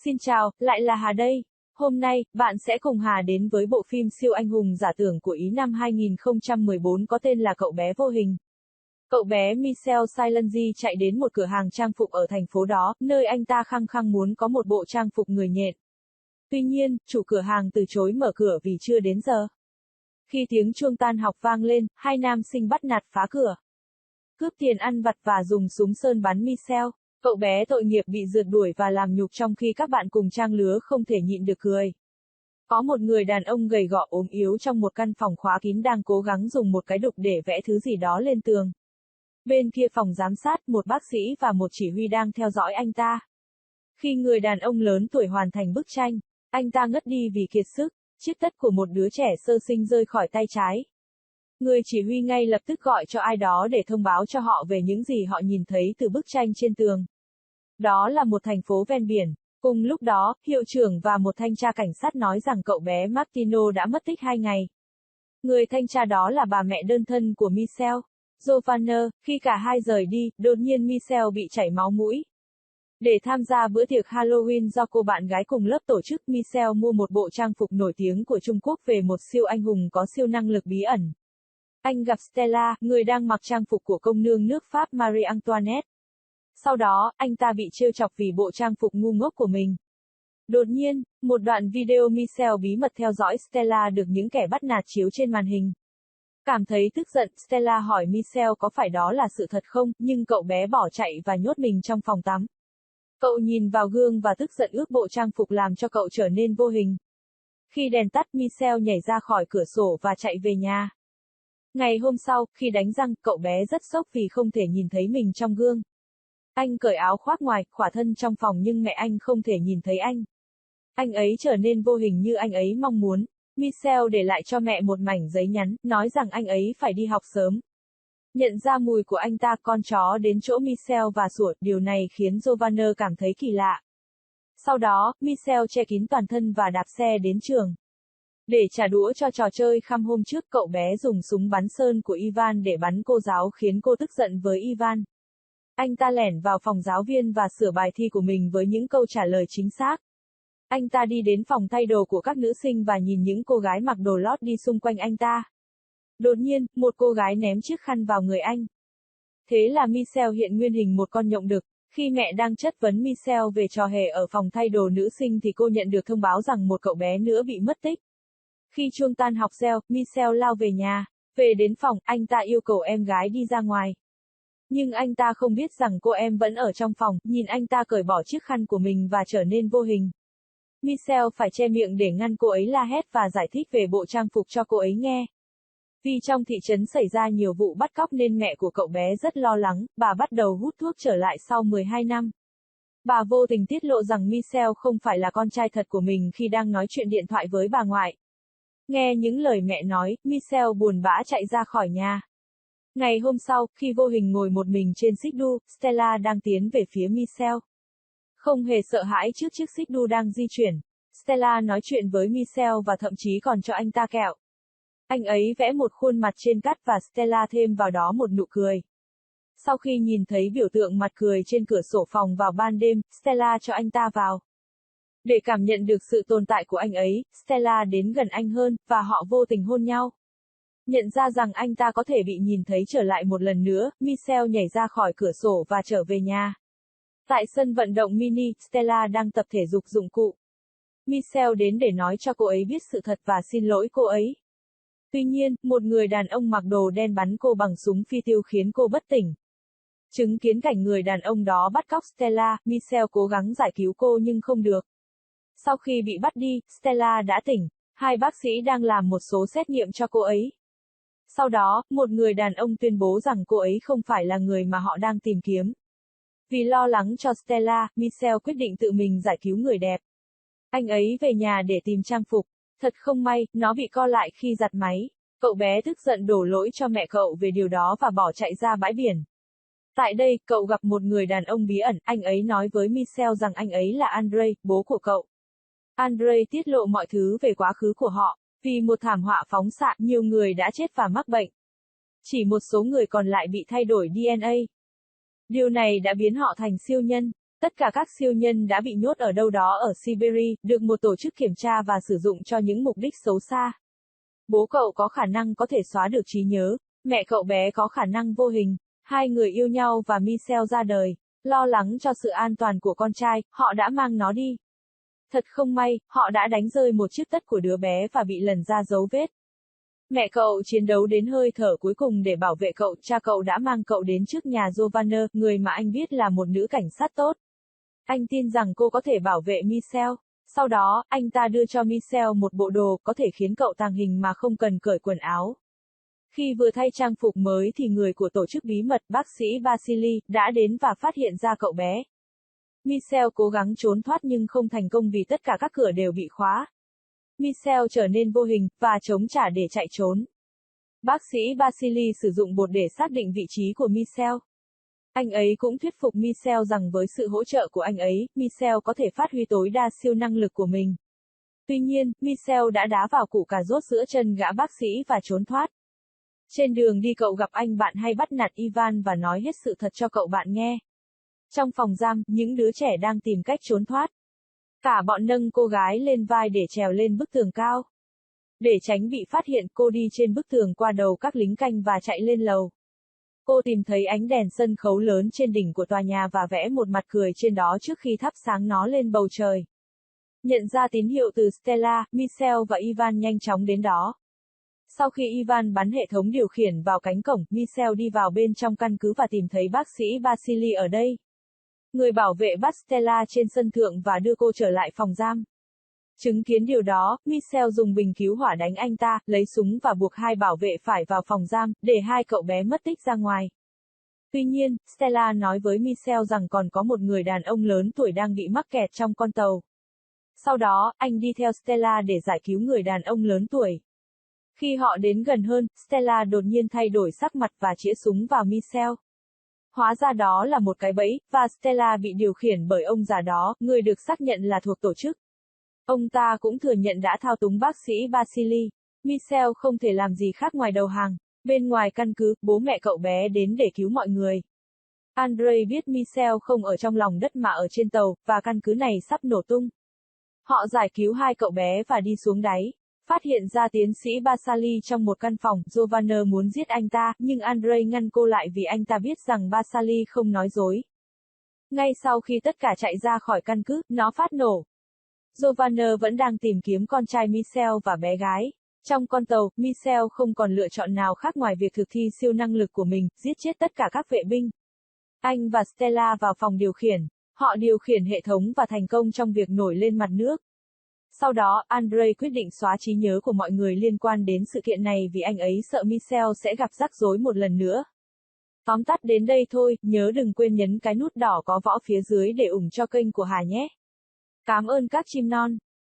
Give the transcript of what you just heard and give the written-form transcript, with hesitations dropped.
Xin chào, lại là Hà đây. Hôm nay, bạn sẽ cùng Hà đến với bộ phim siêu anh hùng giả tưởng của Ý năm 2014 có tên là Cậu bé vô hình. Cậu bé Michel Silenzi chạy đến một cửa hàng trang phục ở thành phố đó, nơi anh ta khăng khăng muốn có một bộ trang phục người nhện. Tuy nhiên, chủ cửa hàng từ chối mở cửa vì chưa đến giờ. Khi tiếng chuông tan học vang lên, hai nam sinh bắt nạt phá cửa, cướp tiền ăn vặt và dùng súng sơn bắn Michel. Cậu bé tội nghiệp bị rượt đuổi và làm nhục trong khi các bạn cùng trang lứa không thể nhịn được cười. Có một người đàn ông gầy gò ốm yếu trong một căn phòng khóa kín đang cố gắng dùng một cái đục để vẽ thứ gì đó lên tường. Bên kia phòng giám sát, một bác sĩ và một chỉ huy đang theo dõi anh ta. Khi người đàn ông lớn tuổi hoàn thành bức tranh, anh ta ngất đi vì kiệt sức, chiếc tất của một đứa trẻ sơ sinh rơi khỏi tay trái. Người chỉ huy ngay lập tức gọi cho ai đó để thông báo cho họ về những gì họ nhìn thấy từ bức tranh trên tường. Đó là một thành phố ven biển. Cùng lúc đó, hiệu trưởng và một thanh tra cảnh sát nói rằng cậu bé Martino đã mất tích 2 ngày. Người thanh tra đó là bà mẹ đơn thân của Michel, Giovanna. Khi cả hai rời đi, đột nhiên Michel bị chảy máu mũi. Để tham gia bữa tiệc Halloween do cô bạn gái cùng lớp tổ chức, Michel mua một bộ trang phục nổi tiếng của Trung Quốc về một siêu anh hùng có siêu năng lực bí ẩn. Anh gặp Stella, người đang mặc trang phục của công nương nước Pháp Marie Antoinette. Sau đó, anh ta bị trêu chọc vì bộ trang phục ngu ngốc của mình. Đột nhiên, một đoạn video Michel bí mật theo dõi Stella được những kẻ bắt nạt chiếu trên màn hình. Cảm thấy tức giận, Stella hỏi Michel có phải đó là sự thật không, nhưng cậu bé bỏ chạy và nhốt mình trong phòng tắm. Cậu nhìn vào gương và tức giận ước bộ trang phục làm cho cậu trở nên vô hình. Khi đèn tắt, Michel nhảy ra khỏi cửa sổ và chạy về nhà. Ngày hôm sau, khi đánh răng, cậu bé rất sốc vì không thể nhìn thấy mình trong gương. Anh cởi áo khoác ngoài, khỏa thân trong phòng nhưng mẹ anh không thể nhìn thấy anh. Anh ấy trở nên vô hình như anh ấy mong muốn. Michel để lại cho mẹ một mảnh giấy nhắn, nói rằng anh ấy phải đi học sớm. Nhận ra mùi của anh ta, con chó đến chỗ Michel và sủa, điều này khiến Giovanna cảm thấy kỳ lạ. Sau đó, Michel che kín toàn thân và đạp xe đến trường. Để trả đũa cho trò chơi khăm hôm trước, cậu bé dùng súng bắn sơn của Ivan để bắn cô giáo khiến cô tức giận với Ivan. Anh ta lẻn vào phòng giáo viên và sửa bài thi của mình với những câu trả lời chính xác. Anh ta đi đến phòng thay đồ của các nữ sinh và nhìn những cô gái mặc đồ lót đi xung quanh anh ta. Đột nhiên, một cô gái ném chiếc khăn vào người anh. Thế là Michel hiện nguyên hình một con nhộng đực. Khi mẹ đang chất vấn Michel về trò hề ở phòng thay đồ nữ sinh thì cô nhận được thông báo rằng một cậu bé nữa bị mất tích. Khi chuông tan học reo, Michel lao về nhà. Về đến phòng, anh ta yêu cầu em gái đi ra ngoài. Nhưng anh ta không biết rằng cô em vẫn ở trong phòng, nhìn anh ta cởi bỏ chiếc khăn của mình và trở nên vô hình. Michel phải che miệng để ngăn cô ấy la hét và giải thích về bộ trang phục cho cô ấy nghe. Vì trong thị trấn xảy ra nhiều vụ bắt cóc nên mẹ của cậu bé rất lo lắng, bà bắt đầu hút thuốc trở lại sau 12 năm. Bà vô tình tiết lộ rằng Michel không phải là con trai thật của mình khi đang nói chuyện điện thoại với bà ngoại. Nghe những lời mẹ nói, Michel buồn bã chạy ra khỏi nhà. Ngày hôm sau, khi vô hình ngồi một mình trên xích đu, Stella đang tiến về phía Michel. Không hề sợ hãi trước chiếc xích đu đang di chuyển, Stella nói chuyện với Michel và thậm chí còn cho anh ta kẹo. Anh ấy vẽ một khuôn mặt trên cát và Stella thêm vào đó một nụ cười. Sau khi nhìn thấy biểu tượng mặt cười trên cửa sổ phòng vào ban đêm, Stella cho anh ta vào. Để cảm nhận được sự tồn tại của anh ấy, Stella đến gần anh hơn, và họ vô tình hôn nhau. Nhận ra rằng anh ta có thể bị nhìn thấy trở lại một lần nữa, Michel nhảy ra khỏi cửa sổ và trở về nhà. Tại sân vận động mini, Stella đang tập thể dục dụng cụ. Michel đến để nói cho cô ấy biết sự thật và xin lỗi cô ấy. Tuy nhiên, một người đàn ông mặc đồ đen bắn cô bằng súng phi tiêu khiến cô bất tỉnh. Chứng kiến cảnh người đàn ông đó bắt cóc Stella, Michel cố gắng giải cứu cô nhưng không được. Sau khi bị bắt đi, Stella đã tỉnh. Hai bác sĩ đang làm một số xét nghiệm cho cô ấy. Sau đó, một người đàn ông tuyên bố rằng cô ấy không phải là người mà họ đang tìm kiếm. Vì lo lắng cho Stella, Michel quyết định tự mình giải cứu người đẹp. Anh ấy về nhà để tìm trang phục. Thật không may, nó bị co lại khi giặt máy. Cậu bé tức giận đổ lỗi cho mẹ cậu về điều đó và bỏ chạy ra bãi biển. Tại đây, cậu gặp một người đàn ông bí ẩn, anh ấy nói với Michel rằng anh ấy là Andre, bố của cậu. Andre tiết lộ mọi thứ về quá khứ của họ. Vì một thảm họa phóng xạ, nhiều người đã chết và mắc bệnh. Chỉ một số người còn lại bị thay đổi DNA. Điều này đã biến họ thành siêu nhân. Tất cả các siêu nhân đã bị nhốt ở đâu đó ở Siberia, được một tổ chức kiểm tra và sử dụng cho những mục đích xấu xa. Bố cậu có khả năng có thể xóa được trí nhớ, mẹ cậu bé có khả năng vô hình. Hai người yêu nhau và Michelle ra đời. Lo lắng cho sự an toàn của con trai, họ đã mang nó đi. Thật không may, họ đã đánh rơi một chiếc tất của đứa bé và bị lần ra dấu vết. Mẹ cậu chiến đấu đến hơi thở cuối cùng để bảo vệ cậu, cha cậu đã mang cậu đến trước nhà Giovanna, người mà anh biết là một nữ cảnh sát tốt. Anh tin rằng cô có thể bảo vệ Michelle. Sau đó, anh ta đưa cho Michelle một bộ đồ có thể khiến cậu tàng hình mà không cần cởi quần áo. Khi vừa thay trang phục mới thì người của tổ chức bí mật, bác sĩ Vasily, đã đến và phát hiện ra cậu bé. Michelle cố gắng trốn thoát nhưng không thành công vì tất cả các cửa đều bị khóa. Michelle trở nên vô hình, và chống trả để chạy trốn. Bác sĩ Vasily sử dụng bột để xác định vị trí của Michelle. Anh ấy cũng thuyết phục Michelle rằng với sự hỗ trợ của anh ấy, Michelle có thể phát huy tối đa siêu năng lực của mình. Tuy nhiên, Michelle đã đá vào củ cà rốt giữa chân gã bác sĩ và trốn thoát. Trên đường đi cậu gặp anh bạn hay bắt nạt Ivan và nói hết sự thật cho cậu bạn nghe. Trong phòng giam, những đứa trẻ đang tìm cách trốn thoát. Cả bọn nâng cô gái lên vai để trèo lên bức tường cao. Để tránh bị phát hiện, cô đi trên bức tường qua đầu các lính canh và chạy lên lầu. Cô tìm thấy ánh đèn sân khấu lớn trên đỉnh của tòa nhà và vẽ một mặt cười trên đó trước khi thắp sáng nó lên bầu trời. Nhận ra tín hiệu từ Stella, Michelle và Ivan nhanh chóng đến đó. Sau khi Ivan bắn hệ thống điều khiển vào cánh cổng, Michelle đi vào bên trong căn cứ và tìm thấy bác sĩ Vasily ở đây. Người bảo vệ bắt Stella trên sân thượng và đưa cô trở lại phòng giam. Chứng kiến điều đó, Michelle dùng bình cứu hỏa đánh anh ta, lấy súng và buộc hai bảo vệ phải vào phòng giam, để hai cậu bé mất tích ra ngoài. Tuy nhiên, Stella nói với Michelle rằng còn có một người đàn ông lớn tuổi đang bị mắc kẹt trong con tàu. Sau đó, anh đi theo Stella để giải cứu người đàn ông lớn tuổi. Khi họ đến gần hơn, Stella đột nhiên thay đổi sắc mặt và chĩa súng vào Michelle. Hóa ra đó là một cái bẫy, và Stella bị điều khiển bởi ông già đó, người được xác nhận là thuộc tổ chức. Ông ta cũng thừa nhận đã thao túng bác sĩ Vasily. Michelle không thể làm gì khác ngoài đầu hàng. Bên ngoài căn cứ, bố mẹ cậu bé đến để cứu mọi người. Andrei biết Michelle không ở trong lòng đất mà ở trên tàu, và căn cứ này sắp nổ tung. Họ giải cứu hai cậu bé và đi xuống đáy. Phát hiện ra tiến sĩ Vasily trong một căn phòng, Giovanna muốn giết anh ta, nhưng Andrei ngăn cô lại vì anh ta biết rằng Vasily không nói dối. Ngay sau khi tất cả chạy ra khỏi căn cứ, nó phát nổ. Giovanna vẫn đang tìm kiếm con trai Michelle và bé gái. Trong con tàu, Michelle không còn lựa chọn nào khác ngoài việc thực thi siêu năng lực của mình, giết chết tất cả các vệ binh. Anh và Stella vào phòng điều khiển. Họ điều khiển hệ thống và thành công trong việc nổi lên mặt nước. Sau đó, Andrei quyết định xóa trí nhớ của mọi người liên quan đến sự kiện này vì anh ấy sợ Michelle sẽ gặp rắc rối một lần nữa. Tóm tắt đến đây thôi, nhớ đừng quên nhấn cái nút đỏ có võ phía dưới để ủng cho kênh của Hà nhé. Cảm ơn các chim non.